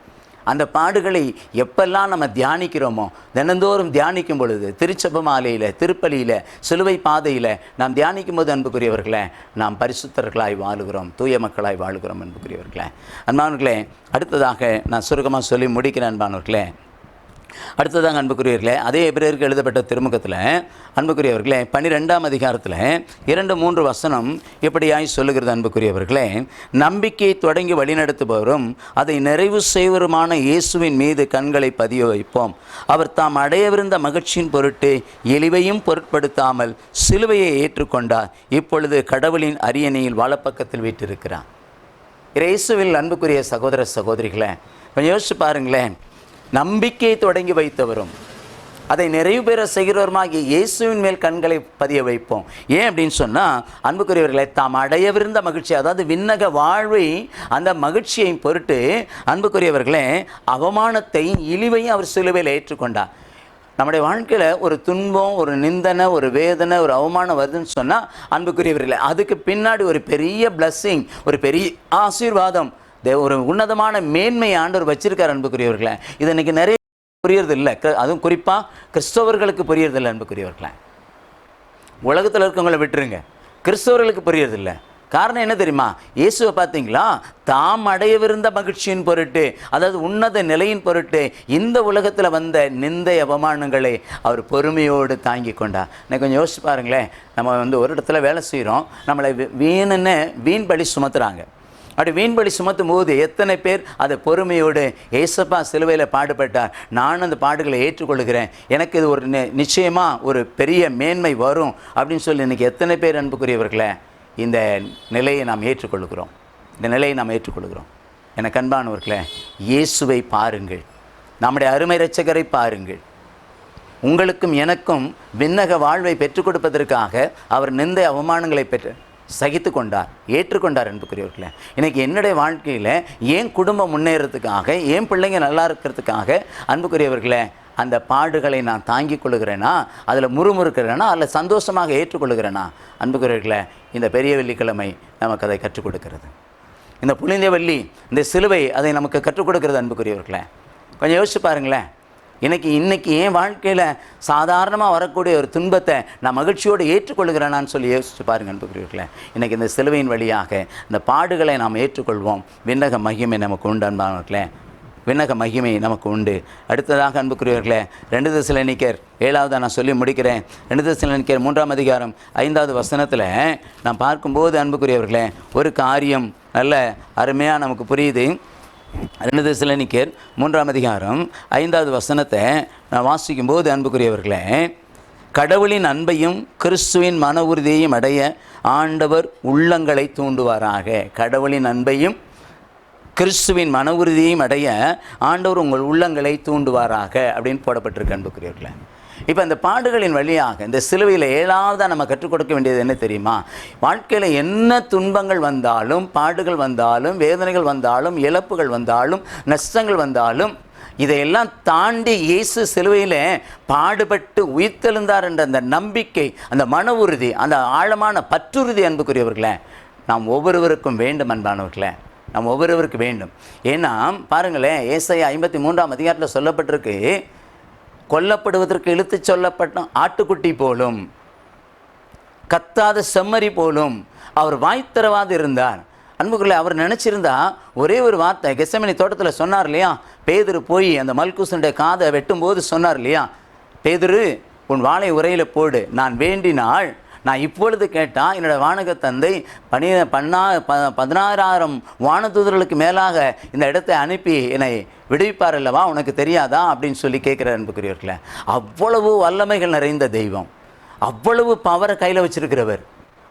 அந்த பாடுகளை எப்பெல்லாம் நம்ம தியானிக்கிறோமோ, தினந்தோறும் தியானிக்கும் பொழுது, திருச்செப மாலையில், திருப்பலியில், சிலுவை பாதையில் நாம் தியானிக்கும் போது அன்புக்குரியவர்களே, நாம் பரிசுத்தர்களாய் வாழுகிறோம், தூய மக்களாய் வாழுகிறோம் அன்புக்குரியவர்களே. அன்பானவர்களே, அடுத்ததாக நான் சுருக்கமாக சொல்லி முடிக்கிறேன் அன்பானவர்களே. அடுத்ததாக அன்புக்குரியவர்களே, அதே எபிரேயருக்கு எழுதப்பட்ட திருமுகத்தில் அன்புக்குரியவர்களே 12ஆம் அதிகாரத்தில் 2-3 வசனம் இப்படியாய் சொல்லுகிறது அன்புக்குரியவர்களே. நம்பிக்கையை தொடங்கி வழிநடத்துபவரும் அதை நிறைவு செய்வருமான இயேசுவின் மீது கண்களை பதிய வைப்போம். அவர் தாம் அடையவிருந்த மகிழ்ச்சியின் பொருட்டு எளிவையும் பொருட்படுத்தாமல் சிலுவையை ஏற்றுக்கொண்டார். இப்பொழுது கடவுளின் அரியணையில் வலப்பக்கத்தில் வீற்றிருக்கிறார். இயேசுவில் அன்புக்குரிய சகோதர சகோதரிகளே, கொஞ்சம் யோசிச்சு பாருங்களேன். நம்பிக்கையை தொடங்கி வைத்தவரும் அதை நிறைவு பெற செய்கிறவருமாகிய இயேசுவின் மேல் கண்களை பதிய வைப்போம். ஏன் அப்படின்னு சொன்னால் அன்புக்குரியவர்களை, தாம் அடையவிருந்த மகிழ்ச்சி, அதாவது விண்ணக வாழ்வை, அந்த மகிழ்ச்சியை பொருட்டு அன்புக்குரியவர்களே அவமானத்தையும் இழிவையும் அவர் சிலுவையில் ஏற்றுக்கொண்டார். நம்முடைய வாழ்க்கையில் ஒரு துன்பம், ஒரு நிந்தனை, ஒரு வேதனை, ஒரு அவமானம் வருதுன்னு சொன்னால் அன்புக்குரியவர்களே, அதுக்கு பின்னாடி ஒரு பெரிய பிளஸ்ஸிங், ஒரு பெரிய ஆசீர்வாதம், ஒரு உன்னதமான மேன்மை ஆண்டவர் வச்சிருக்கார் அன்புக்குரியவர்களே. இது இன்னைக்கு நிறைய புரியறதில்லை, அதுவும் குறிப்பாக கிறிஸ்தவர்களுக்கு புரியறதில்லை அன்புக்குரியவர்களே. உலகத்தில் இருக்கவங்களை விட்டுருங்க, கிறிஸ்தவர்களுக்கு புரியறதில்லை. காரணம் என்ன தெரியுமா? இயேசுவை பார்த்தீங்களா, தாம் அடையவிருந்த மகிழ்ச்சியின் பொருட்டு, அதாவது உன்னத நிலையின் பொருட்டு இந்த உலகத்தில் வந்த நிந்தை அவமானங்களை அவர் பொறுமையோடு தாங்கி கொண்டார். நான் கொஞ்சம் யோசிச்சு பாருங்களேன். நம்ம ஒரு இடத்துல வேலை செய்கிறோம், நம்மளை வீண் பலி சுமத்துறாங்க. அப்படி வீண்பலி சுமத்தும் போது எத்தனை பேர் அதை பொறுமையோடு, ஏசப்பா சிலுவையில் பாடுபட்டார், நான் அந்த பாடுகளை ஏற்றுக்கொள்கிறேன், எனக்கு இது ஒரு நிச்சயமாக ஒரு பெரிய மேன்மை வரும் அப்படின்னு சொல்லி இன்றைக்கி எத்தனை பேர் அன்புக்குரியவர்களே இந்த நிலையை நாம் ஏற்றுக்கொள்கிறோம்? எனக்கு அன்பானவர்களே, இயேசுவை பாருங்கள், நம்முடைய அருமை இரட்சகரை பாருங்கள். உங்களுக்கும் எனக்கும் விண்ணக வாழ்வை பெற்றுக் கொடுப்பதற்காக அவர் நிந்தை அவமானங்களை சகித்து கொண்டார், ஏற்றுக்கொண்டார் அன்புக்குரியவர்களே. இன்றைக்கி என்னுடைய வாழ்க்கையில் ஏன் குடும்பம் முன்னேறதுக்காக, ஏன் பிள்ளைங்க நல்லா இருக்கிறதுக்காக அன்புக்குரியவர்களே அந்த பாடுகளை நான் தாங்கிக் கொள்ளுகிறேனா, அதில் முறுமுறுக்கிறேனா, அதில் சந்தோஷமாக ஏற்றுக்கொள்ளுகிறேனா? அன்புக்குரியவர்களே, இந்த பெரிய வெள்ளிக்கிழமை நமக்கு அதை கற்றுக் கொடுக்கிறது. இந்த புனித வெள்ளி, இந்த சிலுவை அதை நமக்கு கற்றுக் கொடுக்கிறது. அன்புக்குரியவர்களே, கொஞ்சம் யோசிச்சு பாருங்களேன். இன்றைக்கி என் வாழ்க்கையில் சாதாரணமாக வரக்கூடிய ஒரு துன்பத்தை நான் மகிழ்ச்சியோடு ஏற்றுக்கொள்கிறேனான்னு சொல்லி யோசிச்சு பாருங்கள் அன்புக்குரியவர்களே. இன்றைக்கி இந்த சிலுவையின் வழியாக இந்த பாடுகளை நாம் ஏற்றுக்கொள்வோம். விண்ணக மகிமை நமக்கு உண்டு அன்பானவர்களே, விண்ணக மகிமை நமக்கு உண்டு. அடுத்ததாக அன்புக்குரியவர்களே, 2 தெசலோனிக்கேயர் 7 நான் சொல்லி முடிக்கிறேன். 2 தெசலோனிக்கேயர் 3 அதிகாரம் 5வது வசனத்தில் நான் பார்க்கும்போது அன்புக்குரியவர்களே, ஒரு காரியம் நல்ல அருமையாக நமக்கு புரியுது. 2 தெசலோனிக்கேயர் 3 அதிகாரம் 5வது வசனத்தை நான் வாசிக்கும்போது அன்புக்குரியவர்களே, கடவுளின் அன்பையும் கிறிஸ்துவின் மன உறுதியையும் அடைய ஆண்டவர் உள்ளங்களை தூண்டுவாராக. கடவுளின் அன்பையும் கிறிஸ்துவின் மன உறுதியையும் அடைய ஆண்டவர் உங்கள் உள்ளங்களை தூண்டுவாராக அப்படின்னு போடப்பட்டிருக்கு அன்புக்குரியவர்களே. இப்போ இந்த பாடுகளின் வழியாக இந்த சிலுவையில் 7வதாக நம்ம கற்றுக் கொடுக்க வேண்டியது என்ன தெரியுமா? வாழ்க்கையில் என்ன துன்பங்கள் வந்தாலும், பாடுகள் வந்தாலும், வேதனைகள் வந்தாலும், இழப்புகள் வந்தாலும், நஷ்டங்கள் வந்தாலும், இதையெல்லாம் தாண்டி இயேசு சிலுவையில் பாடுபட்டு உயிர்த்தெழுந்தார் என்ற அந்த நம்பிக்கை, அந்த மன உறுதி, அந்த ஆழமான பற்றுறுதி அன்புக்குரியவர்களே நாம் ஒவ்வொருவருக்கும் வேண்டும் அன்பானவர்களே, நாம் ஒவ்வொருவருக்கு வேண்டும். ஏன்னா பாருங்களேன், ஏசாயா 53 அதிகாரத்தில் சொல்லப்பட்டிருக்கு, கொல்லப்படுவதற்கு இழுத்து சொல்லப்பட்ட ஆட்டுக்குட்டி போலும், கத்தாத செம்மறி போலும் அவர் வாய்த்தரவாது இருந்தார். அன்புக்குள்ளே அவர் நினச்சிருந்தா ஒரே ஒரு வார்த்தை கெத்செமனே தோட்டத்தில் சொன்னார் இல்லையா? பேதுரு போய் அந்த மல்குசனுடைய காதை வெட்டும்போது சொன்னார் இல்லையா, பேதுரு உன் வாளை உரையில் போடு, நான் வேண்டினால், நான் இப்பொழுது கேட்டால் என்னோடய வானக தந்தை 16,000 வானதூதர்களுக்கு மேலாக இந்த இடத்தை அனுப்பி என்னை விடுவிப்பார் அல்லவா, உனக்கு தெரியாதா அப்படின்னு சொல்லி கேட்குற அன்புக்குரியவர்களே. அவ்வளவு வல்லமைகள் நிறைந்த தெய்வம், அவ்வளவு பவரை கையில் வச்சிருக்கிறவர்.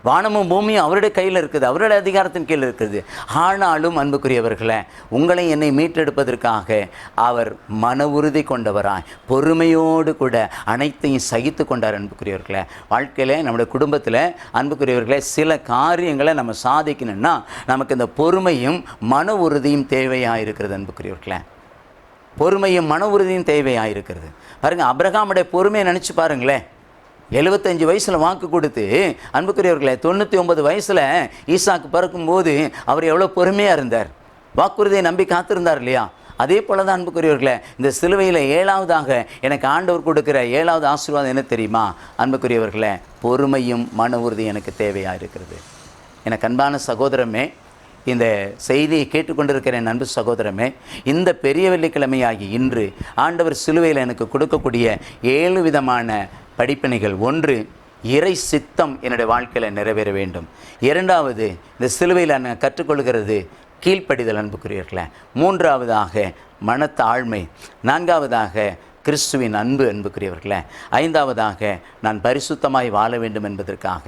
வானமும் பூமியும் அவருடைய கையில் இருக்குது, அவருடைய அதிகாரத்தின் கீழ் இருக்குது. ஆனாலும் அன்புக்குரியவர்களே, உங்களை என்னை மீட்டெடுப்பதற்காக அவர் மன உறுதி கொண்டவராய் பொறுமையோடு கூட அனைத்தையும் சகித்து கொண்டார். அன்புக்குரியவர்களே, வாழ்க்கையில் நம்முடைய குடும்பத்தில் அன்புக்குரியவர்களே சில காரியங்களை நம்ம சாதிக்கணும்னா நமக்கு இந்த பொறுமையும் மன உறுதியும் தேவையாக இருக்கிறது. அன்புக்குரியவர்களே, பொறுமையும் மன உறுதியும் தேவையாக இருக்கிறது. பாருங்கள், அபிரகாமுடைய பொறுமையை நினச்சி பாருங்களேன். 75 வயசில் வாக்கு கொடுத்து அன்புக்குரியவர்களே 99 வயசில் ஈசாக்கு பிறக்கும்போது அவர் எவ்வளோ பொறுமையாக இருந்தார், வாக்குறுதியை நம்பி காத்திருந்தார் இல்லையா? அதே போல தான் அன்புக்குரியவர்களே, இந்த சிலுவையில் 7வதாக எனக்கு ஆண்டவர் கொடுக்குற 7வது ஆசீர்வாதம் என்ன தெரியுமா? அன்புக்குரியவர்களே, பொறுமையும் மன உறுதி எனக்கு தேவையாக இருக்கிறது. எனக்கு அன்பான சகோதரமே, இந்த செய்தியை கேட்டுக்கொண்டிருக்கிற என் அன்பு சகோதரமே, இந்த பெரிய வெள்ளிக்கிழமையாகி இன்று ஆண்டவர் சிலுவையில் எனக்கு கொடுக்கக்கூடிய 7 விதமான படிப்பினைகள். 1, இறை சித்தம் என்னுடைய வாழ்க்கையில் நிறைவேற வேண்டும். 2வது, இந்த சிலுவையில் நான் கற்றுக்கொள்கிறது கீழ்ப்படிதல் அன்புக்குரியவர்களே. 3வதாக மனத்தாழ்மை. 4வதாக கிறிஸ்துவின் அன்பு அன்புக்குரியவர்களே. 5வதாக நான் பரிசுத்தமாய் வாழ வேண்டும் என்பதற்காக.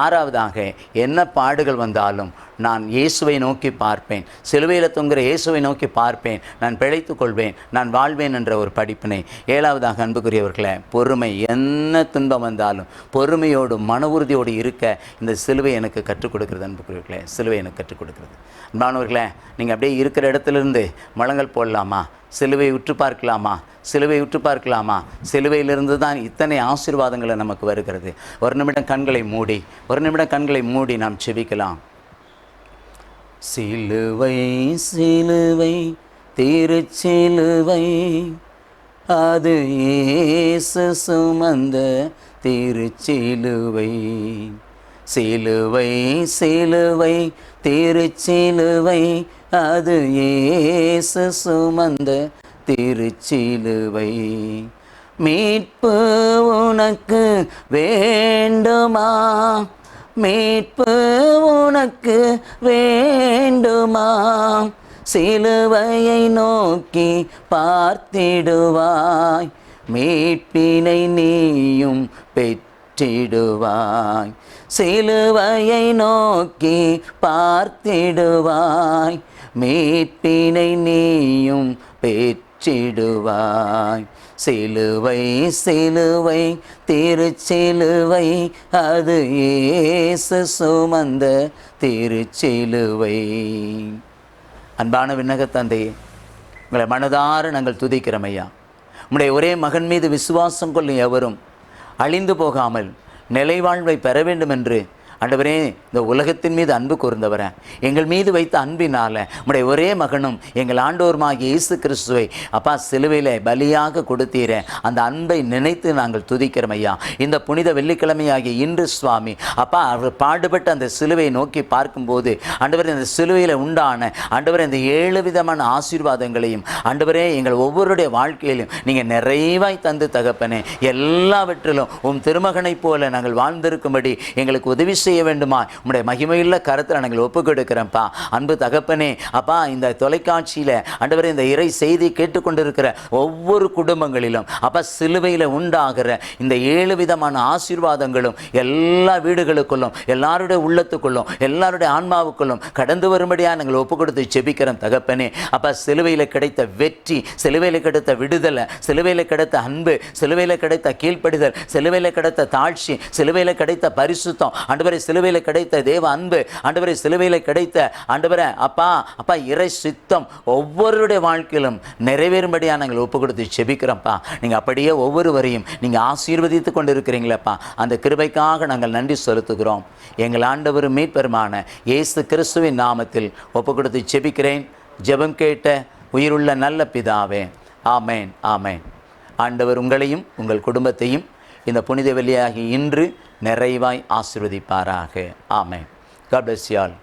6வதாக என்ன பாடுகள் வந்தாலும் நான் இயேசுவை நோக்கி பார்ப்பேன், சிலுவையில் தொங்குகிற இயேசுவை நோக்கி பார்ப்பேன், நான் பிழைத்து கொள்வேன், நான் வாழ்வேன் என்ற ஒரு படிப்பினை. 7வதாக அன்புக்குரியவர்களே, பொறுமை. என்ன துன்பம் வந்தாலும் பொறுமையோடு மன உறுதியோடு இருக்க இந்த சிலுவை எனக்கு கற்றுக் கொடுக்கிறது அன்புக்குரியவர்களே, சிலுவை எனக்கு கற்றுக் கொடுக்கிறது. அன்பானவர்களே, நீங்கள் அப்படியே இருக்கிற இடத்துலேருந்து முழங்கல் போடலாமா? சிலுவை உற்று பார்க்கலாமா? சிலுவை உற்று பார்க்கலாமா? சிலுவையிலிருந்து தான் இத்தனை ஆசீர்வாதங்களை நமக்கு வருகிறது. ஒரு நிமிடம் கண்களை மூடி நாம் செபிக்கலாம். சிலுவை சிலுவை திருச்சிலுவை, அது இயேசு சுமந்த திருச்சிலுவை. சிலுவை சிலுவை திருச்சிலுவை, அது இயேசு சுமந்த திருச்சிலுவை. மீட்பு உனக்கு வேண்டுமா? மீட்பு உனக்கு வேண்டுமா? சிலுவையை நோக்கி பார்த்திடுவாய், மீட்பினை நீயும் பெற்றிடுவாய். சிலுவையை நோக்கி பார்த்திடுவாய், மீட்பினை நீயும் பெற்றிடுவாய். சிலுவை சிலுவை திருச்சிலுவை, அது இயேசு சுமந்த திருச்சிலுவை. அன்பான விண்ணக தந்தையே, உங்களை மனதார நாங்கள் துதிக்கிறோம் ஐயா. உம்முடைய ஒரே மகன் மீது விசுவாசம் கொள்ளும் எவரும் அழிந்து போகாமல் நிலைவாழ்வை பெற வேண்டும் என்று ஆண்டவரே இந்த உலகத்தின் மீது அன்பு கூர்ந்தவரே, எங்கள் மீது வைத்த அன்பினால் உம்முடைய ஒரே மகனும் எங்கள் ஆண்டவருமாகிய இயேசு கிறிஸ்துவை அப்பா சிலுவையில் பலியாக கொடுத்தீரே, அந்த அன்பை நினைத்து நாங்கள் துதிக்கிறோம் ஐயா. இந்த புனித வெள்ளிக்கிழமையாகிய இன்று சுவாமி அப்பா அவர் பாடுபட்ட அந்த சிலுவையை நோக்கி பார்க்கும்போது ஆண்டவரே இந்த சிலுவையில் உண்டான ஆண்டவரே இந்த 7 விதமான ஆசீர்வாதங்களையும் ஆண்டவரே எங்கள் ஒவ்வொருடைய வாழ்க்கையிலும் நீங்கள் நிறைவாய் தந்து தகப்பனே, எல்லாவற்றிலும் உம் திருமகனைப் போல நாங்கள் வாழ்ந்திருக்கும்படி எங்களுக்கு உதவி செய்ய வேண்டுமா உம்முடைய மகிமையுள்ள கரத்தில் நாங்கள் ஒப்புக் கொடுக்கிறோம்ப்பா. அன்பு தகப்பனே அப்பா, இந்த தொலைக்காட்சியில் ஆண்டவரே இந்த இறை செய்தி கேட்டுக்கொண்டிருக்கிற ஒவ்வொரு குடும்பங்களிலும் அப்பா சிலுவையில் உண்டாகிற இந்த 7 விதமான ஆசீர்வாதங்களும் எல்லா வீடுகளுக்குள்ளும் எல்லாருடைய உள்ளத்துக்குள்ளும் எல்லாருடைய ஆன்மாவுக்குள்ளும் கடந்து வரும்படியாக நாங்கள் ஒப்புக் கொடுத்து ஜெபிக்கிறோம் தகப்பனே. அப்பா சிலுவையில் கிடைத்த வெற்றி, சிலுவையில் கிடைத்த விடுதலை, சிலுவையில் கிடைத்த அன்பு, சிலுவையில் கிடைத்த கீழ்ப்படிதல், சிலுவையில் கிடைத்த தாழ்ச்சி, சிலுவையில் கிடைத்த பரிசுத்தம், ஆண்டவரே சிலுவையில் கிடைத்த தேவ அன்பு, ஆண்டவரே சிலுவையில் கிடைத்த ஆண்டவரே அப்பா இறை சித்தம் ஒவ்வொருடைய வாழ்க்கையிலும் நிறைவேறும்படியாக நாங்கள் ஒப்பு கொடுத்து ஜெபிக்கிறோம்ப்பா. நீங்கள் அப்படியே ஒவ்வொருவரையும் நீங்கள் ஆசீர்வதித்து கொண்டு இருக்கிறீங்களப்பா. அந்த கிருபைக்காக நாங்கள் நன்றி செலுத்துகிறோம். எங்கள் ஆண்டவர் மீட்பெருமான இயேசு கிறிஸ்துவின் நாமத்தில் ஒப்பு கொடுத்து ஜெபிக்கிறேன். ஜெபம் கேட்ட உயிருள்ள நல்ல பிதாவே, ஆமேன் ஆமேன். ஆண்டவர் உங்களையும் உங்கள் குடும்பத்தையும் இந்த புனித வெள்ளியாகி இன்று நிறைவாய் ஆசீர்வதிப்பாராக. ஆமென். God bless you all.